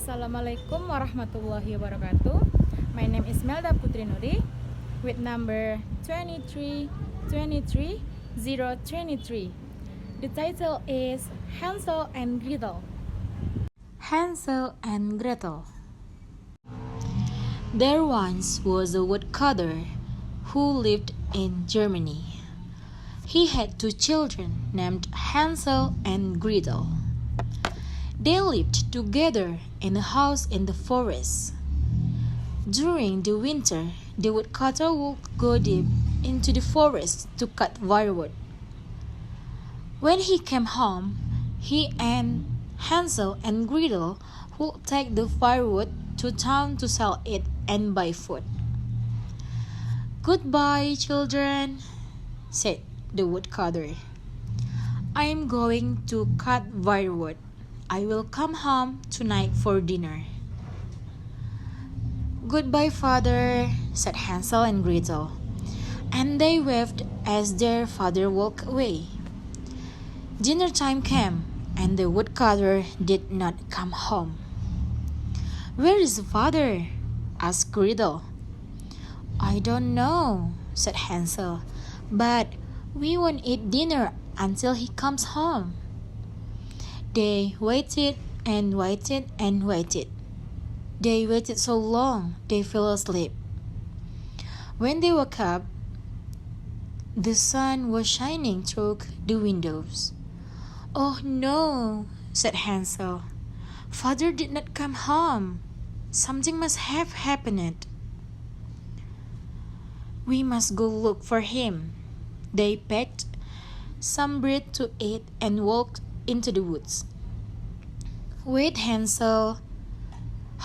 Assalamualaikum warahmatullahi wabarakatuh. My name is Melda Putri Nuri with number 2323023. The title is Hansel and Gretel. Hansel and Gretel. There once was a woodcutter who lived in Germany. He had two children named Hansel and Gretel. They lived together in a house in the forest. During the winter, the woodcutter would go deep into the forest to cut firewood. When he came home, he and Hansel and Gretel would take the firewood to town to sell it and buy food. "Goodbye, children," said the woodcutter. "I am going to cut firewood. I will come home tonight for dinner." "Goodbye, father," said Hansel and Gretel, and they waved as their father walked away. Dinner time came, and the woodcutter did not come home. "Where is father?" asked Gretel. "I don't know," said Hansel, "but we won't eat dinner until he comes home." They waited and waited and waited. They waited so long they fell asleep. When they woke up, the sun was shining through the windows. "Oh no," said Hansel. "Father did not come home. Something must have happened. We must go look for him." They packed some bread to eat and walked into the woods. "Wait, Hansel,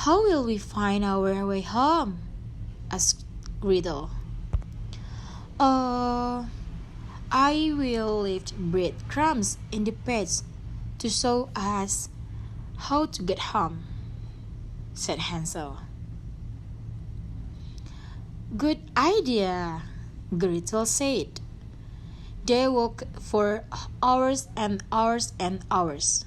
how will we find our way home?" asked Gretel. "Oh, I will leave breadcrumbs in the path to show us how to get home," said Hansel. "Good idea," Gretel said. They walked for hours and hours and hours.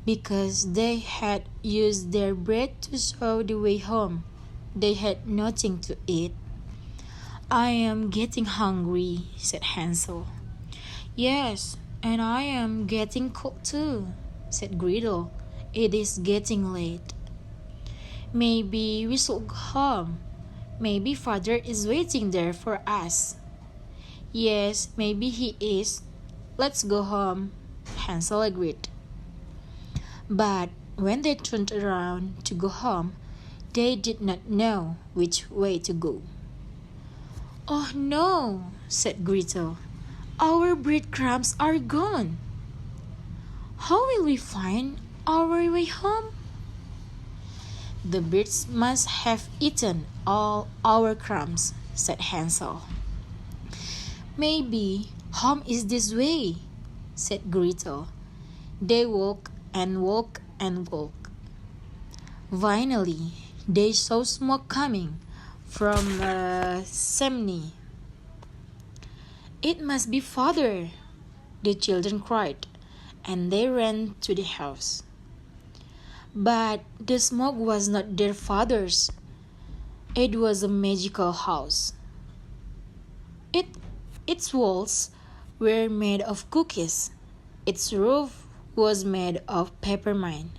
Because they had used their bread to show the way home, they had nothing to eat. "I am getting hungry," said Hansel. "Yes, and I am getting cold too," said Gretel. "It is getting late. Maybe we should go home. Maybe father is waiting there for us." "Yes, maybe he is. Let's go home," Hansel agreed. But when they turned around to go home, they did not know which way to go. "Oh no," said Gretel. "Our breadcrumbs are gone. How will we find our way home?" "The birds must have eaten all our crumbs," said Hansel. "Maybe home is this way," said Gretel. They walked and walked and walked. Finally, they saw smoke coming from a chimney. "It must be father," the children cried, and they ran to the house. But the smoke was not their father's. It was a magical house. Its walls were made of cookies. Its roof was made of peppermint,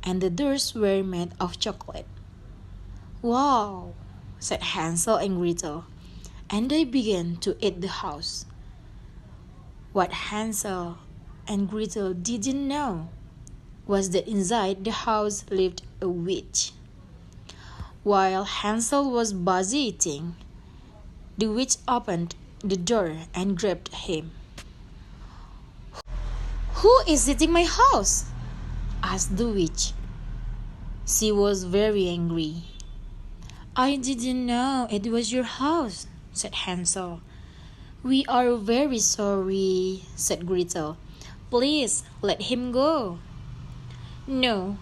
and the doors were made of chocolate. "Wow," said Hansel and Gretel, and they began to eat the house. What Hansel and Gretel didn't know was that inside the house lived a witch. While Hansel was busy eating, the witch opened the door and grabbed him. "Who is eating my house?" asked the witch. She was very angry. "I didn't know it was your house," said Hansel. "We are very sorry," said Gretel. "Please let him go." "No,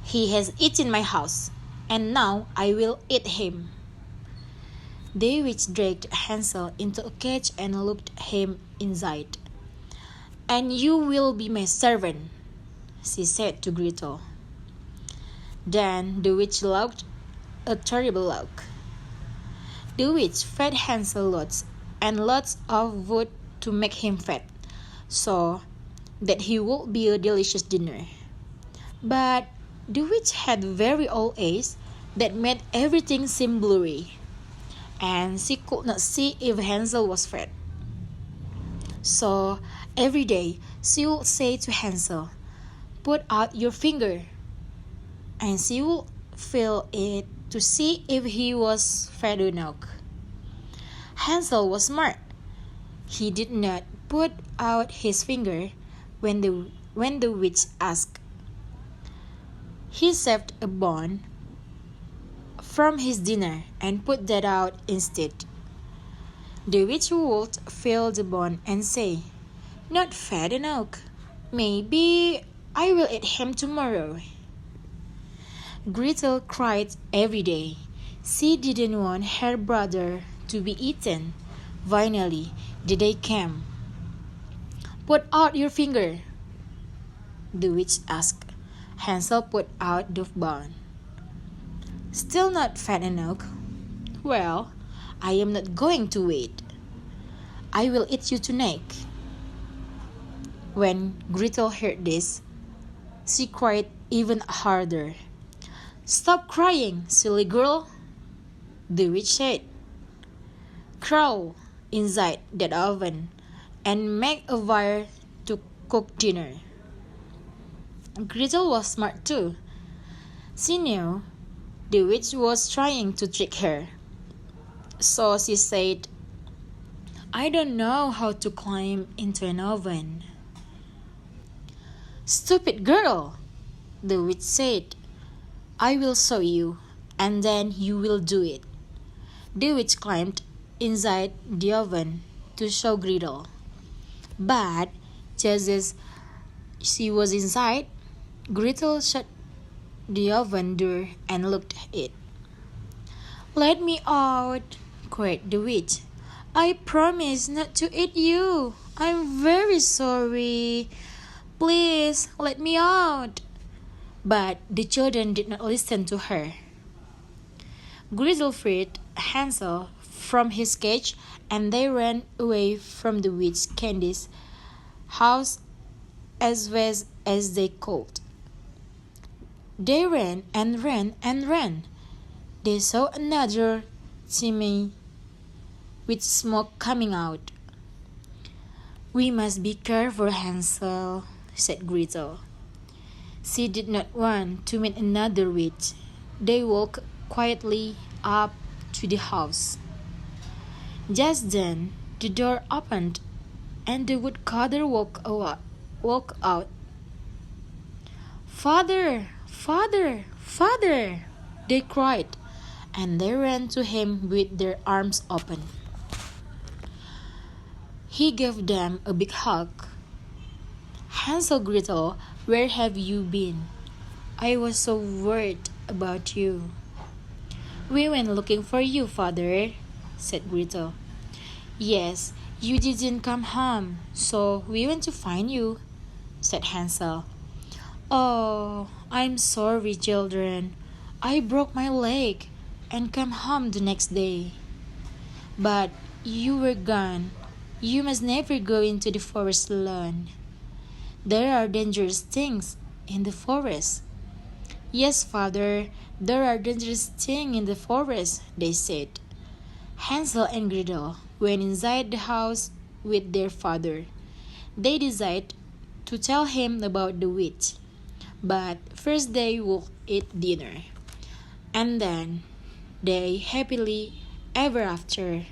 he has eaten my house, and now I will eat him." The witch dragged Hansel into a cage and locked him inside. "And you will be my servant," she said to Gretel. Then the witch laughed a terrible laugh. The witch fed Hansel lots and lots of wood to make him fat, so that he would be a delicious dinner. But the witch had very old eyes that made everything seem blurry, and she could not see if Hansel was fat. So every day she would say to Hansel, "Put out your finger," and she would feel it to see if he was fat or not. Hansel was smart. He did not put out his finger when the witch asked. He saved a bone from his dinner and put that out instead. The witch would feel the bone and say, "Not fat enough. Maybe I will eat him tomorrow." Gretel cried every day. She didn't want her brother to be eaten. Finally, the day came. "Put out your finger," the witch asked. Hansel put out the bone. "Still not fat enough? Well, I am not going to wait. I will eat you tonight." When Gretel heard this, she cried even harder. "Stop crying, silly girl," the witch said. "Crawl inside that oven and make a fire to cook dinner." Gretel was smart too. She knew the witch was trying to trick her. So she said, "I don't know how to climb into an oven." "Stupid girl," the witch said. "I will show you, and then you will do it." The witch climbed inside the oven to show Gretel. But just as she was inside, Gretel shut the oven door and looked at it. "Let me out," cried the witch. "I promise not to eat you. I'm very sorry. Please let me out." But the children did not listen to her. Gretel freed Hansel from his cage, and they ran away from the witch Candy's house as fast as they could. They ran and ran and ran. They saw another chimney with smoke coming out. "We must be careful, Hansel," said Gretel. She did not want to meet another witch. They walked quietly up to the house. Just then, the door opened, and the woodcutter walked out. "Father, father, father!" they cried, and they ran to him with their arms open. He gave them a big hug. "Hansel, Gretel, where have you been? I was so worried about you." "We went looking for you, father," said Gretel. "Yes, you didn't come home, so we went to find you," said Hansel. "Oh, I'm sorry, children. I broke my leg and came home the next day." "But you were gone. You must never go into the forest alone. There are dangerous things in the forest." "Yes, father, there are dangerous things in the forest," they said. Hansel and Gretel went inside the house with their father. They decided to tell him about the witch. But first they would eat dinner, and then they happily ever after.